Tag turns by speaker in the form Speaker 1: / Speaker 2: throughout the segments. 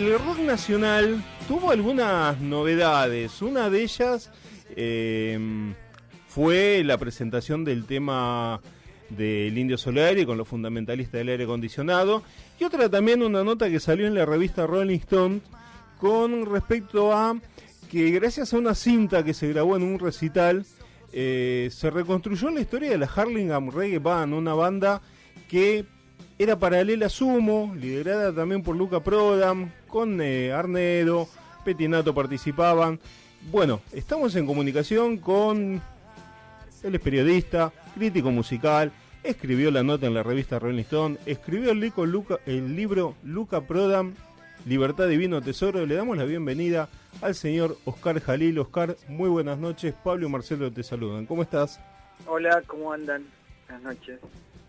Speaker 1: el rock nacional tuvo algunas novedades. Una de ellas fue la presentación del tema del Indio Solari con los fundamentalistas del aire acondicionado. Y otra también, una nota que salió en la revista Rolling Stone con respecto a que gracias a una cinta que se grabó en un recital, se reconstruyó la historia de la Hurlingham Reggae Band, una banda que era paralela a Sumo, liderada también por Luca Prodan, con Arnedo, Pettinato participaban. Bueno, estamos en comunicación con... Él es periodista, crítico musical, escribió la nota en la revista Rolling Stone, escribió el libro Luca Prodan, Libertad Divino Tesoro. Le damos la bienvenida al señor Oscar Jalil. Oscar, muy buenas noches. Pablo y Marcelo te saludan. ¿Cómo estás?
Speaker 2: Hola, ¿cómo andan? Buenas noches.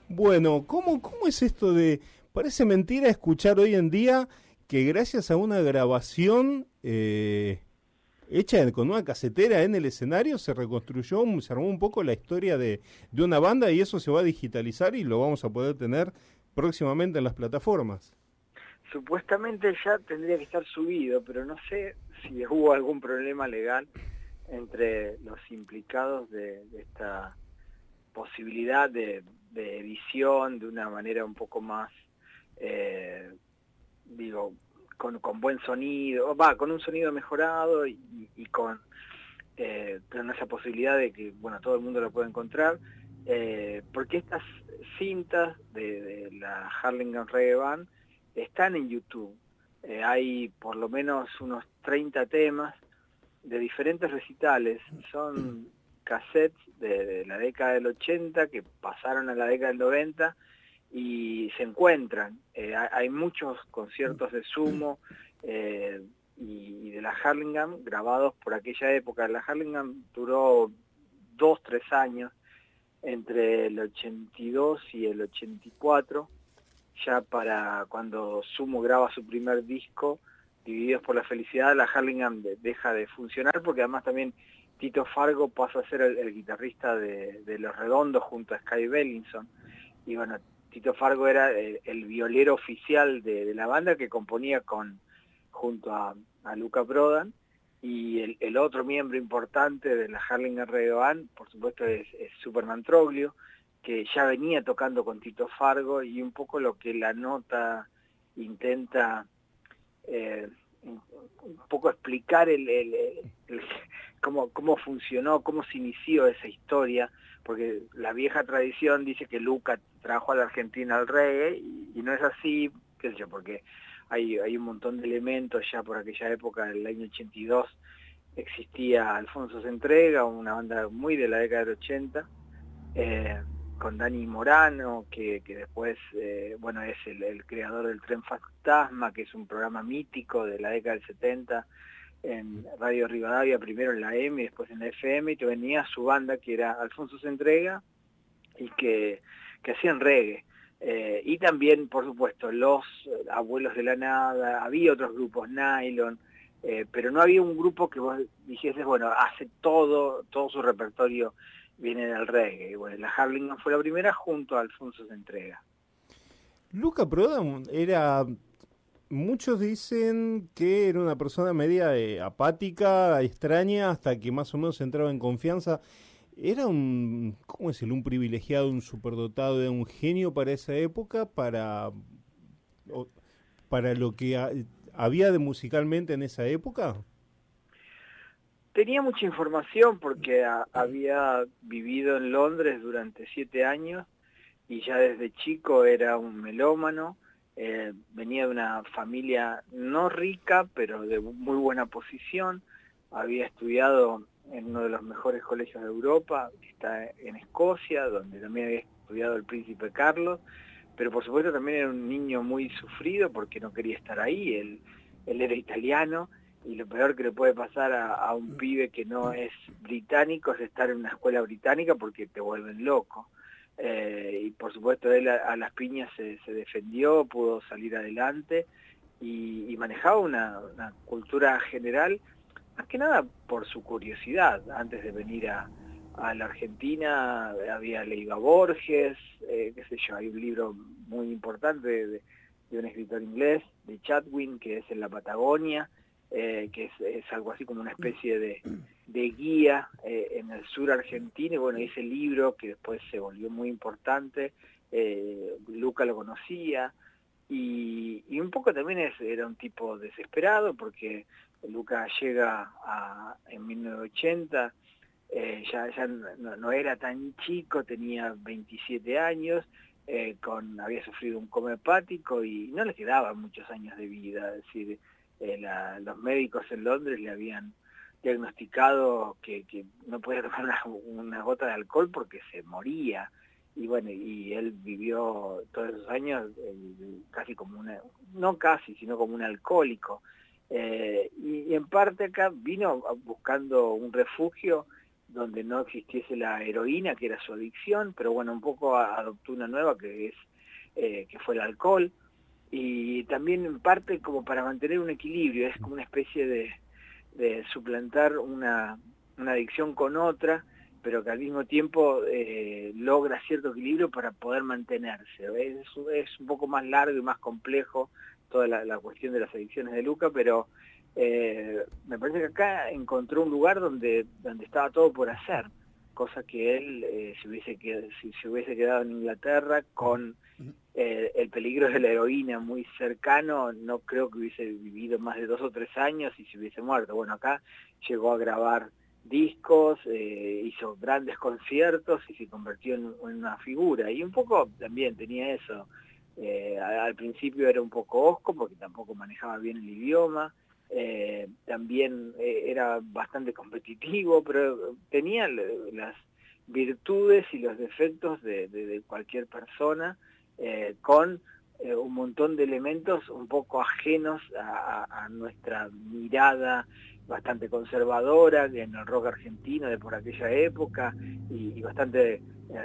Speaker 1: Bueno, ¿cómo es esto de... Parece mentira escuchar hoy en día que gracias a una grabación hecha con una casetera en el escenario se reconstruyó, se armó un poco la historia de una banda, y eso se va a digitalizar y lo vamos a poder tener próximamente en las plataformas?
Speaker 2: Supuestamente ya tendría que estar subido, pero no sé si hubo algún problema legal entre los implicados de esta posibilidad de edición de una manera un poco más, con buen sonido, con un sonido mejorado y con esa posibilidad de que, todo el mundo lo pueda encontrar, porque estas cintas de la Hurlingham Reggae Band están en YouTube. Hay por lo menos unos 30 temas de diferentes recitales. Son cassettes de la década del 80 que pasaron a la década del 90 y se encuentran. Hay muchos conciertos de Sumo y de la Hurlingham grabados por aquella época. La Hurlingham duró 2-3 años, entre el 82 y el 84, ya para cuando Sumo graba su primer disco, Divididos por la Felicidad. La Hurlingham deja de funcionar porque además también Tito Fargo pasa a ser el guitarrista de Los Redondos junto a Sky Bellinson. Y Tito Fargo era el violero oficial de la banda, que componía junto a Luca Prodan. Y el otro miembro importante de la Hurlingham Reggae Band, por supuesto, es Superman Troglio, que ya venía tocando con Tito Fargo, y un poco lo que la nota intenta un poco explicar cómo funcionó, cómo se inició esa historia, porque la vieja tradición dice que Luca trajo a la Argentina al reggae, y no es así, qué sé yo, porque hay un montón de elementos. Ya por aquella época, en el año 82, existía Alfonso Centrega, una banda muy de la década del 80, con Dani Morano, que después es el creador del Tren Fantasma, que es un programa mítico de la década del 70 en Radio Rivadavia, primero en la M y después en la FM, y que venía su banda, que era Alfonso Centrega, y que hacían reggae. Y también, por supuesto, los Abuelos de la Nada, había otros grupos, Nylon, pero no había un grupo que vos dijeses, hace todo su repertorio viene del reggae. La Hurlingham fue la primera junto a Alfonso Centrega.
Speaker 1: Luca Prodan era... Muchos dicen que era una persona media apática, extraña, hasta que más o menos entraba en confianza. Era un privilegiado, un superdotado, era un genio para esa época, para lo que había de musicalmente en esa época.
Speaker 2: Tenía mucha información porque había vivido en Londres durante 7 años y ya desde chico era un melómano. Venía de una familia no rica, pero de muy buena posición. Había estudiado en uno de los mejores colegios de Europa, que está en Escocia, donde también había estudiado el príncipe Carlos, pero por supuesto también era un niño muy sufrido porque no quería estar ahí. Él era italiano, y lo peor que le puede pasar a un pibe que no es británico es estar en una escuela británica, porque te vuelven loco. Y por supuesto él a las piñas se defendió, pudo salir adelante, y manejaba una cultura general, más que nada por su curiosidad. Antes de venir a la Argentina había leído a Borges, hay un libro muy importante de un escritor inglés, de Chatwin, que es en la Patagonia, que es algo así como una especie de guía en el sur argentino, y bueno, ese libro que después se volvió muy importante, Luca lo conocía, y un poco también era un tipo desesperado, porque Luca llega en 1980, ya no era tan chico, tenía 27 años, había sufrido un coma hepático y no le quedaban muchos años de vida. Es decir, los médicos en Londres le habían diagnosticado que no podía tomar una gota de alcohol porque se moría. Y bueno, y él vivió todos esos años casi como no casi, sino como un alcohólico. Y en parte acá vino buscando un refugio donde no existiese la heroína, que era su adicción, pero bueno, un poco adoptó una nueva que fue el alcohol, y también en parte como para mantener un equilibrio, es como una especie de suplantar una adicción con otra, pero que al mismo tiempo logra cierto equilibrio para poder mantenerse. Es un poco más largo y más complejo toda la cuestión de las adicciones de Luca, pero me parece que acá encontró un lugar donde estaba todo por hacer, cosa que él, si se hubiese quedado en Inglaterra con el peligro de la heroína muy cercano, no creo que hubiese vivido más de 2 o 3 años y se hubiese muerto. Bueno, acá llegó a grabar discos, hizo grandes conciertos y se convirtió en una figura, y un poco también tenía eso. Al principio era un poco hosco porque tampoco manejaba bien el idioma, también era bastante competitivo, pero tenía las virtudes y los defectos de cualquier persona, con un montón de elementos un poco ajenos a nuestra mirada bastante conservadora en el rock argentino de por aquella época, y bastante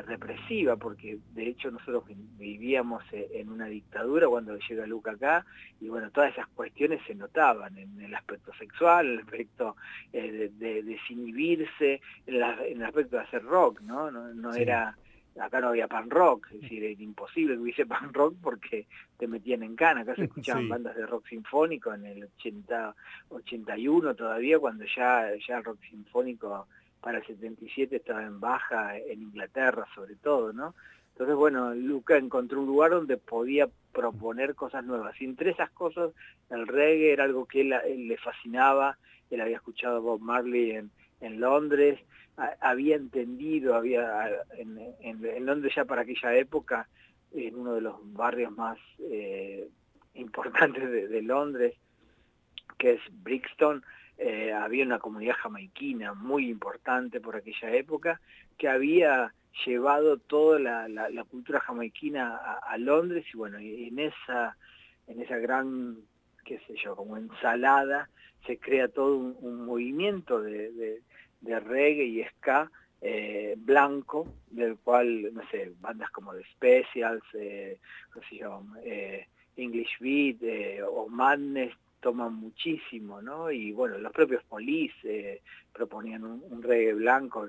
Speaker 2: represiva, porque de hecho nosotros vivíamos en una dictadura cuando llega Luca acá, y bueno, todas esas cuestiones se notaban en el aspecto sexual, en el aspecto de desinhibirse, en el aspecto de hacer rock, no
Speaker 1: Sí.
Speaker 2: era... Acá no había pan rock, es decir, era imposible que hubiese pan rock porque te metían en cana. Acá se escuchaban
Speaker 1: Sí.
Speaker 2: bandas de rock sinfónico en el 81 todavía, cuando ya el rock sinfónico para el 77 estaba en baja en Inglaterra sobre todo, ¿no? Entonces, bueno, Luca encontró un lugar donde podía proponer cosas nuevas. Y entre esas cosas, el reggae era algo que él le fascinaba. Él había escuchado a Bob Marley en Londres, había entendido, en Londres ya para aquella época, en uno de los barrios más importantes de Londres, que es Brixton, había una comunidad jamaiquina muy importante por aquella época, que había llevado toda la cultura jamaiquina a Londres, y bueno, y en esa gran, qué sé yo, como ensalada, se crea todo un movimiento de reggae y ska blanco, del cual, no sé, bandas como The Specials, qué sé yo, English Beat o Madness toman muchísimo, ¿no? Y bueno, los propios Police proponían un reggae blanco,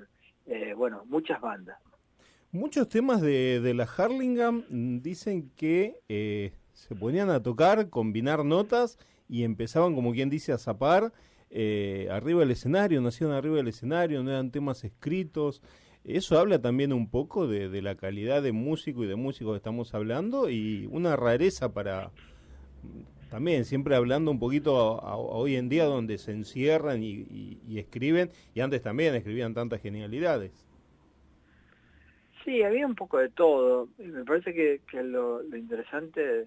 Speaker 2: bueno, muchas bandas.
Speaker 1: Muchos temas de la Hurlingham dicen que se ponían a tocar, combinar notas y empezaban, como quien dice, a zapar arriba del escenario, nacieron arriba del escenario, no eran temas escritos. Eso habla también un poco de la calidad de músico y de músicos que estamos hablando, y una rareza para... También siempre hablando un poquito a hoy en día, donde se encierran y escriben, y antes también escribían tantas genialidades.
Speaker 2: Sí, había un poco de todo. Y me parece que lo interesante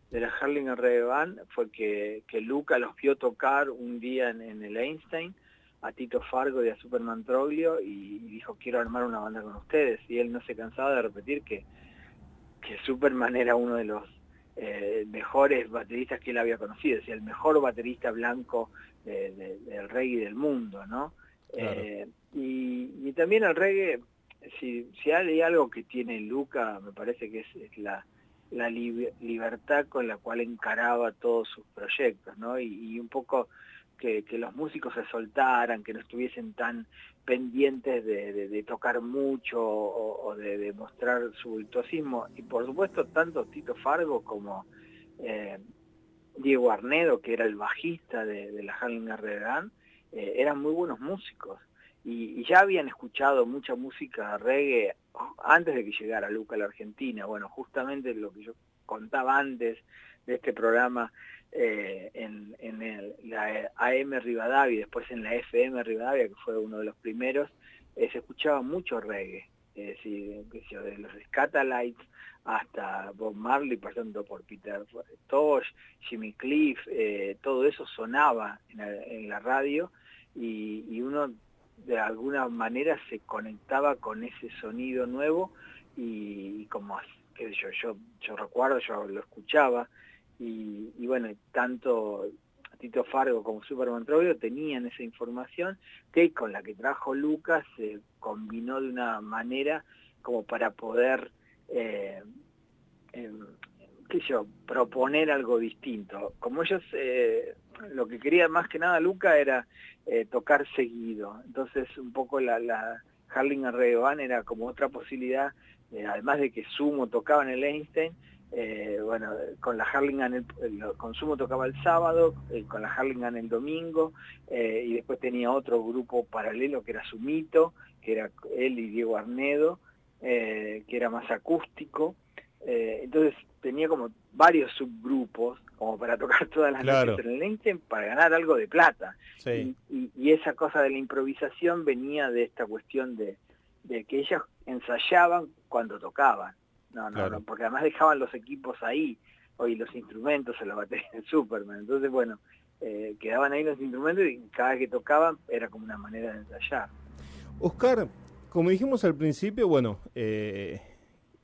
Speaker 2: de la Hurlingham Reggae Band fue que Luca los vio tocar un día en el Einstein a Tito Fargo y a Superman Troglio, y dijo: quiero armar una banda con ustedes. Y él no se cansaba de repetir que Superman era uno de los mejores bateristas que él había conocido, es decir, el mejor baterista blanco del reggae del mundo, ¿no?
Speaker 1: Claro.
Speaker 2: Y también el reggae, si hay algo que tiene Luca, me parece que es la libertad con la cual encaraba todos sus proyectos, ¿no? Y un poco que los músicos se soltaran, que no estuviesen tan pendientes de tocar mucho o de mostrar su virtuosismo. Y por supuesto, tanto Tito Fargo como Diego Arnedo, que era el bajista de la Harlinger Reggae, eran muy buenos músicos y ya habían escuchado mucha música reggae antes de que llegara Luca a la Argentina. Bueno, justamente lo que yo contaba antes de este programa, la AM Rivadavia y después en la FM Rivadavia, que fue uno de los primeros, se escuchaba mucho reggae, de los Scatalites hasta Bob Marley, pasando por Peter Tosh, Jimmy Cliff, todo eso sonaba en la radio y uno de alguna manera se conectaba con ese sonido nuevo y como que yo recuerdo, yo lo escuchaba y bueno, tanto Tito Fargo como Superman Troglio tenían esa información que con la que trajo Lucas se combinó de una manera como para poder proponer algo distinto. Como ellos, lo que quería más que nada Luca era tocar seguido, entonces un poco la Harlinger Reggae Band era como otra posibilidad, además de que Sumo tocaba en el Einstein, bueno, con la Harlinger con Sumo tocaba el sábado, con la Harlinger el domingo, y después tenía otro grupo paralelo que era Sumito, que era él y Diego Arnedo, que era más acústico. Entonces tenía como varios subgrupos como para tocar todas las noches en el Einstein para ganar algo de plata.
Speaker 1: Sí.
Speaker 2: Y esa cosa de la improvisación venía de esta cuestión de que ellos ensayaban cuando tocaban. No, porque además dejaban los equipos ahí, y los instrumentos en la batería de Superman. Entonces, bueno, quedaban ahí los instrumentos y cada vez que tocaban era como una manera de ensayar.
Speaker 1: Oscar, como dijimos al principio, bueno,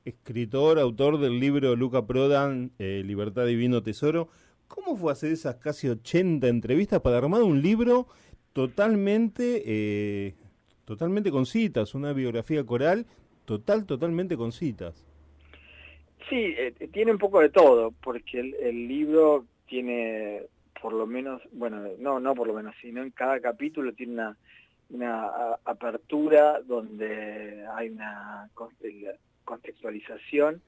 Speaker 1: escritor, autor del libro Luca Prodan, Libertad Divino Tesoro, ¿cómo fue hacer esas casi 80 entrevistas para armar un libro totalmente con citas, una biografía coral totalmente con citas?
Speaker 2: Sí, tiene un poco de todo, porque el libro tiene por lo menos, bueno, no por lo menos, sino en cada capítulo tiene una apertura donde hay una contextualización,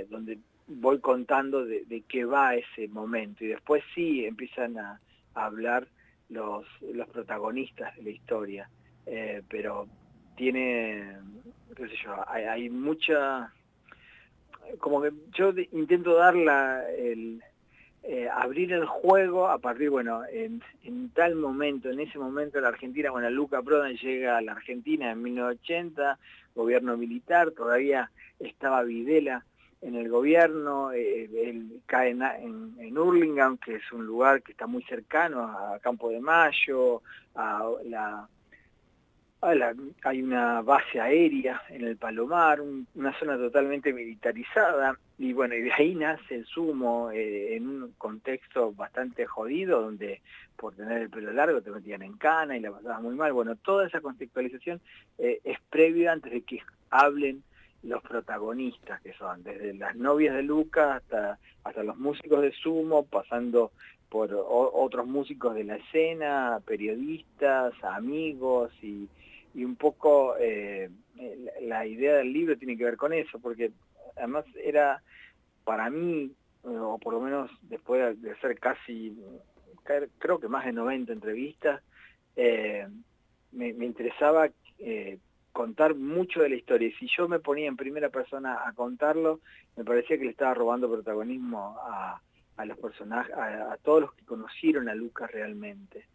Speaker 2: donde voy contando de qué va ese momento y después sí empiezan a hablar los protagonistas de la historia, pero tiene, qué sé yo, hay mucha, como que yo intento dar abrir el juego a partir, bueno, en tal momento, en ese momento la Argentina, bueno, Luca Prodan llega a la Argentina en 1980, gobierno militar, todavía estaba Videla en el gobierno, él cae en Hurlingham, que es un lugar que está muy cercano a Campo de Mayo, hay una base aérea en el Palomar, una zona totalmente militarizada, y bueno, y de ahí nace el Sumo, en un contexto bastante jodido, donde por tener el pelo largo te metían en cana y la pasabas muy mal. Bueno, toda esa contextualización es previa antes de que hablen los protagonistas, que son desde las novias de Luca hasta los músicos de Sumo, pasando por otros músicos de la escena, periodistas, amigos y un poco la idea del libro tiene que ver con eso, porque además era para mí, o por lo menos después de hacer casi, creo que más de 90 entrevistas, me interesaba contar mucho de la historia, y si yo me ponía en primera persona a contarlo, me parecía que le estaba robando protagonismo a los personajes, a todos los que conocieron a Lucas realmente.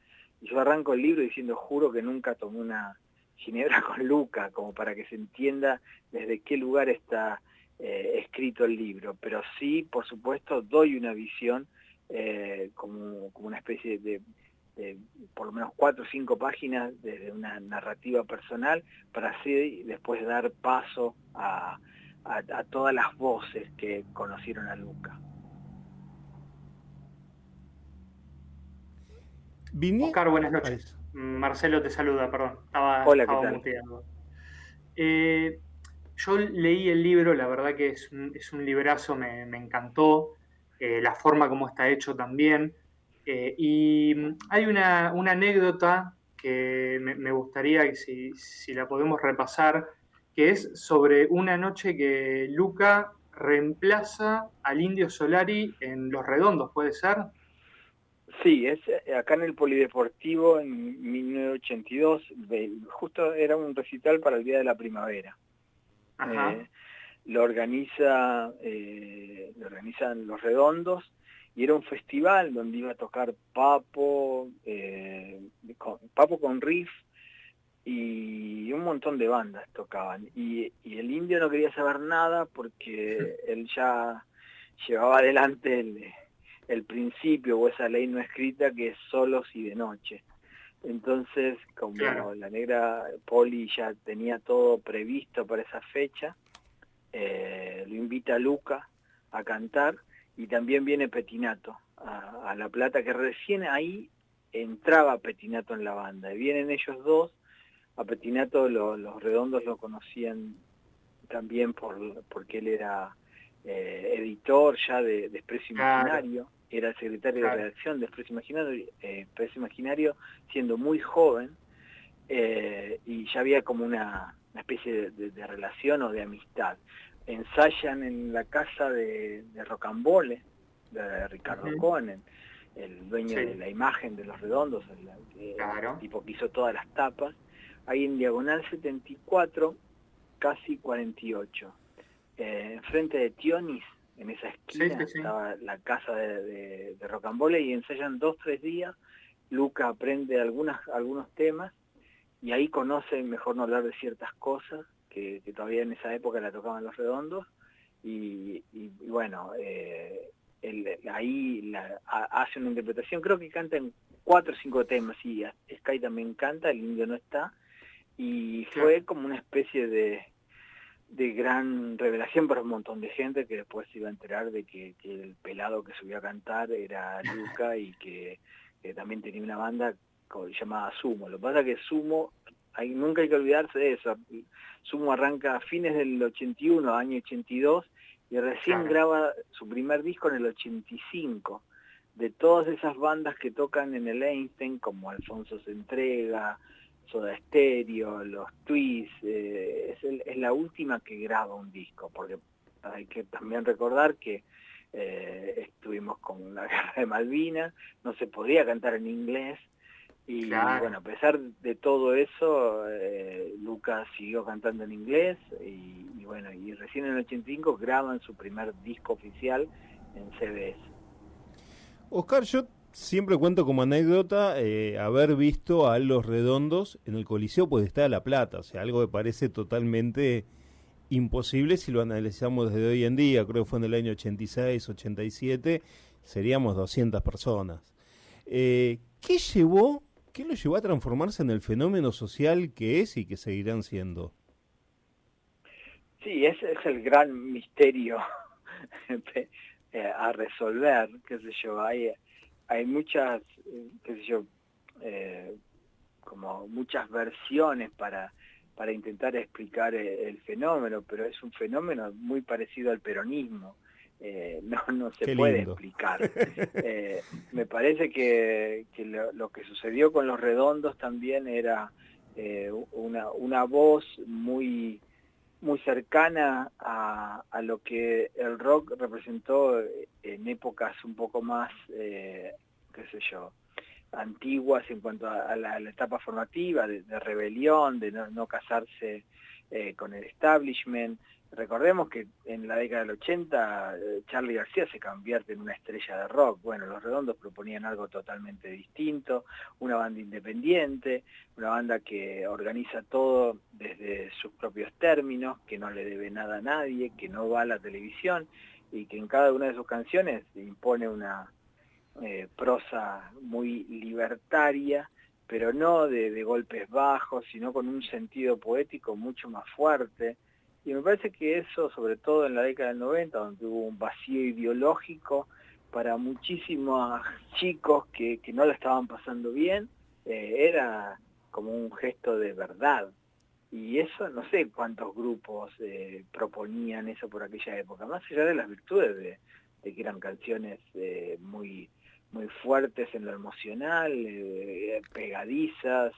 Speaker 2: Y yo arranco el libro diciendo, juro que nunca tomé una ginebra con Luca, como para que se entienda desde qué lugar está escrito el libro, pero sí, por supuesto, doy una visión como una especie de por lo menos 4 o 5 páginas desde una narrativa personal, para así después dar paso a todas las voces que conocieron a Luca.
Speaker 3: Oscar, buenas noches. Marcelo te saluda, perdón.
Speaker 2: Hola,
Speaker 3: estaba muteando. Yo leí el libro, la verdad que es un librazo, me encantó, la forma como está hecho también. Y hay una anécdota que me gustaría que si la podemos repasar, que es sobre una noche que Luca reemplaza al Indio Solari en Los Redondos, ¿puede ser?
Speaker 2: Sí, es acá en el Polideportivo en 1982, justo era un recital para el Día de la Primavera.
Speaker 3: Ajá.
Speaker 2: Lo organizan Los Redondos y era un festival donde iba a tocar Papo, Papo con Riff y un montón de bandas tocaban. Y el Indio no quería saber nada porque él ya llevaba adelante el principio o esa ley no escrita que es solos y de noche. Entonces, como
Speaker 3: Claro.
Speaker 2: la negra Poli ya tenía todo previsto para esa fecha, lo invita a Luca a cantar y también viene Petinato a La Plata, que recién ahí entraba Petinato en la banda. Y vienen ellos dos, a Petinato los Redondos lo conocían también porque él era editor ya de Expreso
Speaker 3: Claro,
Speaker 2: Imaginario, era el secretario de
Speaker 3: claro.
Speaker 2: redacción de Expreso Imaginario siendo muy joven, y ya había como una especie de relación o de amistad. Ensayan en la casa de Rocambole, de Ricardo
Speaker 3: Ujú.
Speaker 2: Cohen, el dueño de
Speaker 3: Sí,
Speaker 2: la imagen de Los Redondos, el
Speaker 3: claro.
Speaker 2: tipo que hizo todas las tapas, ahí en Diagonal 74, casi 48. Enfrente de Tionis, en esa
Speaker 3: Sí,
Speaker 2: esquina,
Speaker 3: sí, sí.
Speaker 2: estaba la casa de Rocambole y ensayan 2-3 días. Luca aprende algunos temas y ahí conoce, mejor no hablar de ciertas cosas, que todavía en esa época la tocaban Los Redondos, y bueno, ahí hace una interpretación, creo que canta en 4 o 5 temas, y Sky también canta, el Indio no está, y
Speaker 3: Claro.
Speaker 2: fue como una especie de gran revelación para un montón de gente que después se iba a enterar de que el pelado que subió a cantar era Luca y que también tenía una banda llamada Sumo. Lo que pasa es que Sumo, nunca hay que olvidarse de eso. Sumo arranca a fines del 81, año 82, y recién
Speaker 3: Claro.
Speaker 2: graba su primer disco en el 85. De todas esas bandas que tocan en el Einstein, como Alfonso se entrega, Soda Stereo, los Twists, es la última que graba un disco, porque hay que también recordar que estuvimos con la guerra de Malvinas, no se podía cantar en inglés, y bueno,
Speaker 3: Claro.
Speaker 2: a pesar de todo eso, Lucas siguió cantando en inglés, y bueno, y recién en el 85 graban su primer disco oficial en CBS.
Speaker 1: Oscar, yo siempre cuento como anécdota haber visto a Los Redondos en el Coliseo pues está La Plata, o sea, algo que parece totalmente imposible si lo analizamos desde hoy en día, creo que fue en el año 86, 87, seríamos 200 personas. ¿Qué lo llevó a transformarse en el fenómeno social que es y que seguirán siendo?
Speaker 2: Sí, ese es el gran misterio a resolver, qué sé yo, hay muchas, qué sé yo, eh, como muchas versiones para intentar explicar el fenómeno, pero es un fenómeno muy parecido al peronismo, no se
Speaker 1: Qué
Speaker 2: puede
Speaker 1: lindo.
Speaker 2: explicar. Me parece que lo que sucedió con Los Redondos también era una voz muy cercana a lo que el rock representó en épocas un poco más, qué sé yo, antiguas en cuanto a la etapa formativa, de rebelión, de no casarse con el establishment. Recordemos que en la década del 80 Charly García se convierte en una estrella de rock. Bueno, Los Redondos proponían algo totalmente distinto, una banda independiente, una banda que organiza todo desde sus propios términos, que no le debe nada a nadie, que no va a la televisión y que en cada una de sus canciones impone una prosa muy libertaria, pero no de golpes bajos, sino con un sentido poético mucho más fuerte. Y me parece que eso, sobre todo en la década del 90, donde hubo un vacío ideológico para muchísimos chicos que no la estaban pasando bien, era como un gesto de verdad. Y eso, no sé cuántos grupos proponían eso por aquella época, más allá de las virtudes de que eran canciones muy fuertes en lo emocional, pegadizas,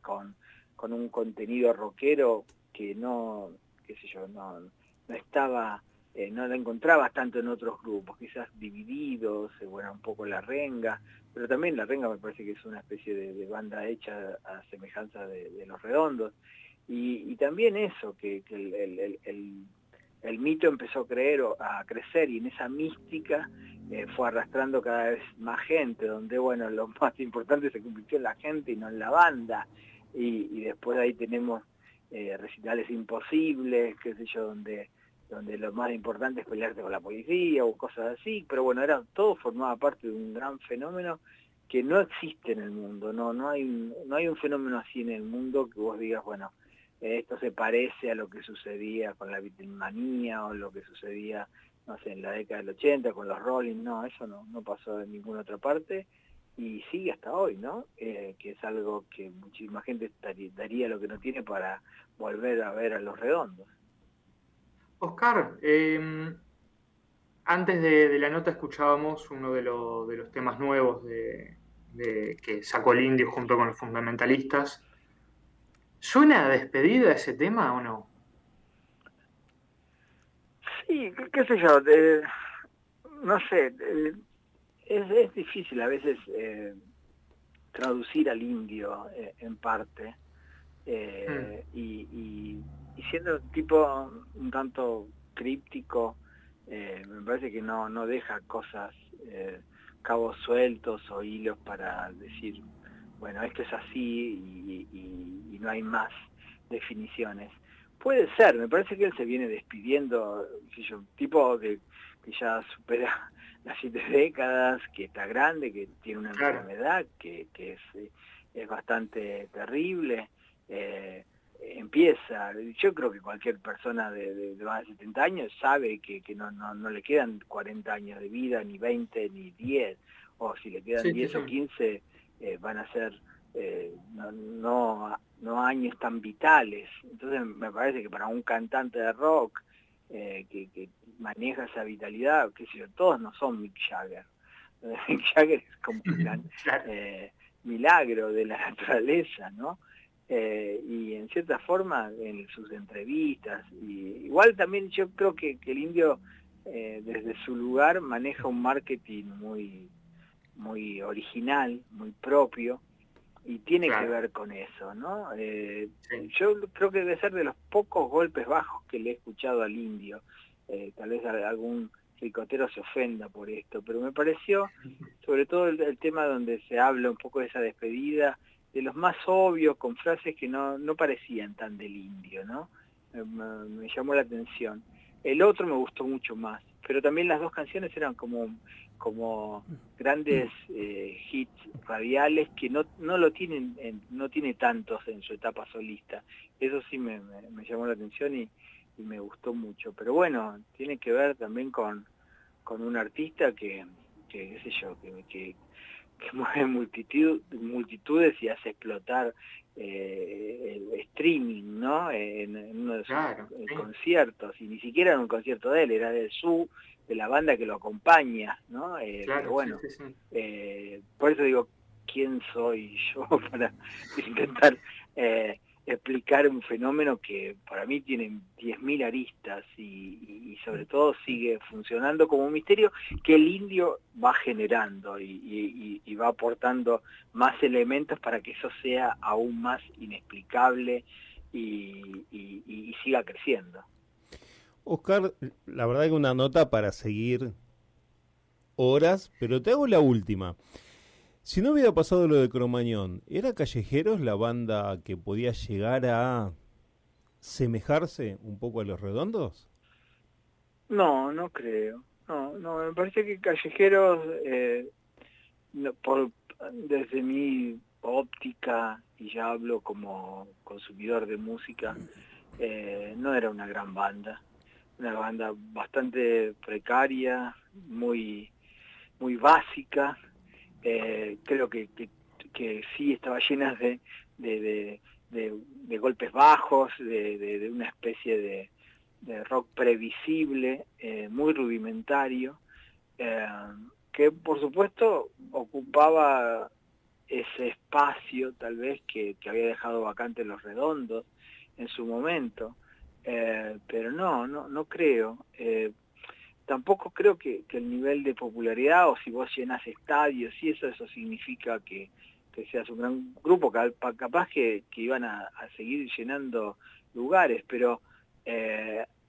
Speaker 2: con un contenido rockero que no, qué sé yo, no estaba no la encontrabas tanto en otros grupos, quizás Divididos, bueno, un poco La Renga, pero también La Renga me parece que es una especie de banda hecha a semejanza de Los Redondos. Y también eso, que el mito empezó a crecer y en esa mística fue arrastrando cada vez más gente, donde bueno, lo más importante se convirtió en la gente y no en la banda. Y después ahí tenemos recitales imposibles, qué sé yo, donde lo más importante es pelearte con la policía o cosas así, pero bueno, todo formaba parte de un gran fenómeno que no existe en el mundo, no hay un fenómeno así en el mundo que vos digas, bueno, esto se parece a lo que sucedía con la Beatlemanía o lo que sucedía, no sé, en la década del 80 con los Rolling, no, eso no pasó en ninguna otra parte y sigue hasta hoy, ¿no? Que es algo que muchísima gente daría lo que no tiene para volver a ver a Los Redondos.
Speaker 3: Oscar, antes de la nota escuchábamos uno de los temas nuevos que sacó el Indio junto con los Fundamentalistas. ¿Suena a despedida ese tema o no?
Speaker 2: Sí, qué sé yo, no sé, es difícil a veces traducir al Indio en parte, y siendo un tipo un tanto críptico, me parece que no deja cosas, cabos sueltos o hilos para decir, bueno, esto es así y no hay más definiciones. Puede ser, me parece que él se viene despidiendo, un tipo que ya supera las 7 décadas, que está grande, que tiene una enfermedad que es bastante terrible. Empieza, yo creo que cualquier persona de más de 70 años sabe que no le quedan 40 años de vida, ni 20, ni 10, o si le quedan 10 o 15, van a ser no años tan vitales. Entonces me parece que para un cantante de rock que maneja esa vitalidad, qué sé yo, todos no son Mick Jagger. Mick Jagger es como un gran milagro de la naturaleza, ¿no? Y en cierta forma en sus entrevistas, y igual también yo creo que el Indio desde su lugar maneja un marketing muy original, muy propio, y tiene que ver con eso, ¿no? Yo creo que debe ser de los pocos golpes bajos que le he escuchado al Indio. Tal vez algún ricotero se ofenda por esto, pero me pareció, sobre todo el tema donde se habla un poco de esa despedida, de los más obvios, con frases que no parecían tan del Indio, ¿no? Me llamó la atención. El otro me gustó mucho más, pero también las dos canciones eran como grandes hits radiales que no tiene tantos en su etapa solista. Eso sí me llamó la atención y me gustó mucho. Pero bueno, tiene que ver también con un artista que qué sé yo, que mueve multitudes y hace explotar el streaming, ¿no? En uno de sus conciertos, y ni siquiera en un concierto de él, era de la banda que lo acompaña, ¿no? Pero bueno, por eso digo, ¿quién soy yo para intentar explicar un fenómeno que para mí tiene 10.000 aristas y sobre todo sigue funcionando como un misterio que el Indio va generando y va aportando más elementos para que eso sea aún más inexplicable y siga creciendo.
Speaker 1: Oscar, la verdad que una nota para seguir horas, pero te hago la última. Si no hubiera pasado lo de Cromañón, ¿era Callejeros la banda que podía llegar a semejarse un poco a Los Redondos?
Speaker 2: No creo. No, me parece que Callejeros, desde mi óptica, y ya hablo como consumidor de música, no era una gran banda. Una banda bastante precaria, muy básica. Creo que sí estaba llena de golpes bajos, de una especie de rock previsible, muy rudimentario, que por supuesto ocupaba ese espacio tal vez que había dejado vacante Los Redondos en su momento, pero no creo. tampoco creo que el nivel de popularidad, o si vos llenás estadios y eso significa que seas un gran grupo, capaz que iban a seguir llenando lugares, pero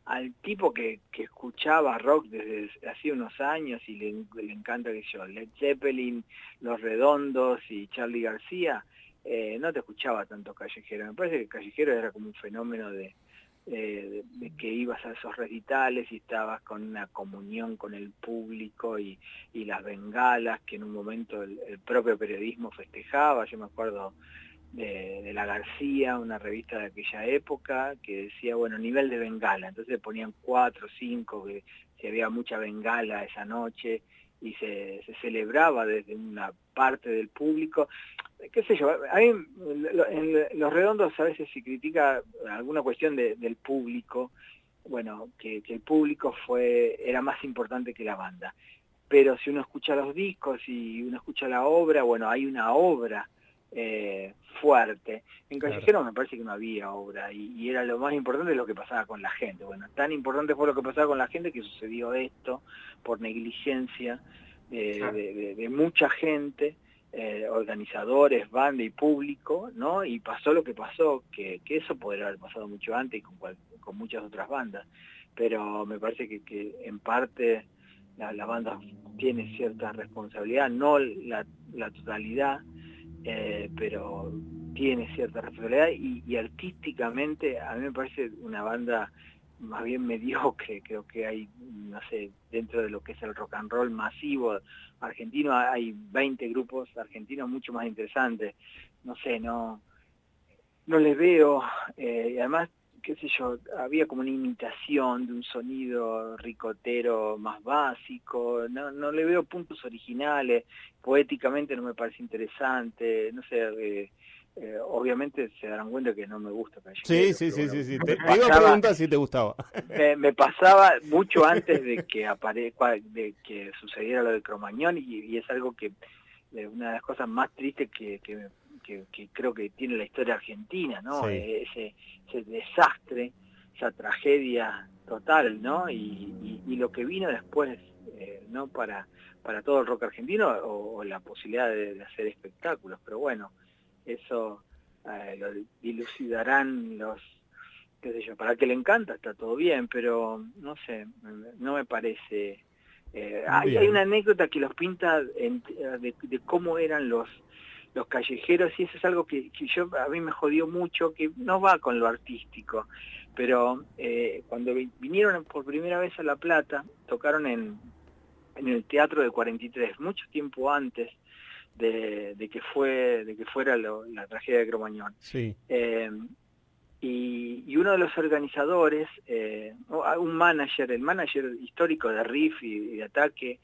Speaker 2: al tipo que escuchaba rock desde hacía unos años y le encanta, que yo, Led Zeppelin, Los Redondos y Charly García, no te escuchaba tanto Callejero. Me parece que Callejero era como un fenómeno de que ibas a esos recitales y estabas con una comunión con el público y las bengalas que en un momento el propio periodismo festejaba. Yo me acuerdo de La García, una revista de aquella época, que decía, bueno, nivel de bengala. Entonces ponían 4 o 5, que si había mucha bengala esa noche, y se celebraba desde una parte del público. Qué sé yo, a mí en Los Redondos a veces se critica alguna cuestión del público, bueno, que el público era más importante que la banda. Pero si uno escucha los discos y uno escucha la obra, bueno, hay una obra fuerte. En Callejero me parece que no había obra, y era lo más importante lo que pasaba con la gente. Bueno, tan importante fue lo que pasaba con la gente que sucedió esto por negligencia de mucha gente, organizadores, banda y público, ¿no? Y pasó lo que pasó, que eso podría haber pasado mucho antes con muchas otras bandas, pero me parece que en parte la banda tiene cierta responsabilidad, no la totalidad, pero tiene cierta responsabilidad, y artísticamente a mí me parece una banda más bien mediocre. Creo que hay, no sé, dentro de lo que es el rock and roll masivo argentino, hay 20 grupos argentinos mucho más interesantes. No sé, no les veo, y además, qué sé yo, había como una imitación de un sonido ricotero más básico, no le veo puntos originales, poéticamente no me parece interesante, no sé, obviamente se darán cuenta que no me gusta Callejero.
Speaker 1: Sí. Te iba a preguntar si te gustaba.
Speaker 2: Me pasaba mucho antes de que sucediera lo de Cromañón, y es algo que una de las cosas más tristes que creo que tiene la historia argentina, ¿no?
Speaker 1: Sí.
Speaker 2: Ese desastre, esa tragedia total, ¿no? Y lo que vino después, ¿no? Para todo el rock argentino, o la posibilidad de hacer espectáculos. Pero bueno, eso lo dilucidarán qué sé yo, para el que le encanta está todo bien, pero no sé, no me parece. Hay una anécdota que los pinta de cómo eran los callejeros, y eso es algo que a mí me jodió mucho, que no va con lo artístico, pero cuando vinieron por primera vez a La Plata, tocaron en el Teatro de 43, mucho tiempo antes de que fuera la tragedia de Cromañón.
Speaker 1: Sí.
Speaker 2: Y uno de los organizadores, un manager, el manager histórico de Riff y de Ataque,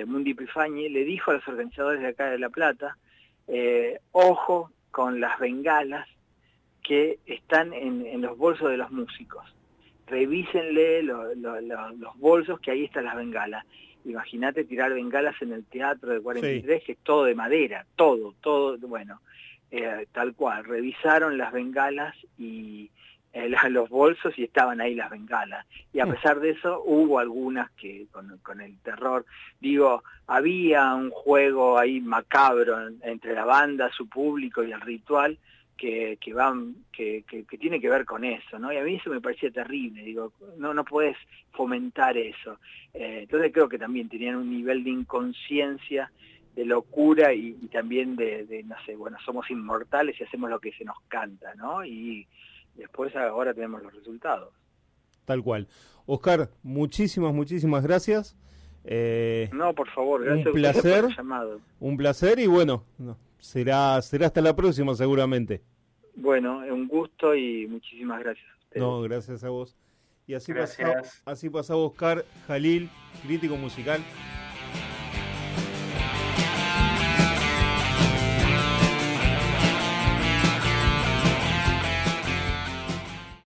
Speaker 2: Mundi Epifani, le dijo a los organizadores de acá de La Plata, ojo con las bengalas que están en los bolsos de los músicos. Revísenle los bolsos, que ahí están las bengalas. Imagínate tirar bengalas en el Teatro de 43, sí, que es todo de madera, todo, bueno, tal cual. Revisaron las bengalas y los bolsos, y estaban ahí las bengalas. Y a pesar de eso, hubo algunas que con el terror, digo, había un juego ahí macabro entre la banda, su público y el ritual, que tiene que ver con eso, ¿no? Y a mí eso me parecía terrible, digo, no podés fomentar eso. Entonces creo que también tenían un nivel de inconsciencia, de locura, y también de no sé, bueno, somos inmortales y hacemos lo que se nos canta, ¿no? Y después ahora tenemos los resultados.
Speaker 1: Tal cual. Oscar, muchísimas gracias.
Speaker 2: No, por favor, gracias
Speaker 1: un placer,
Speaker 2: por el llamado.
Speaker 1: Un placer, y bueno, será hasta la próxima seguramente.
Speaker 2: Bueno, un gusto y muchísimas gracias a ustedes.
Speaker 1: No, gracias a vos. Y así pasaba Oscar Jalil, crítico musical.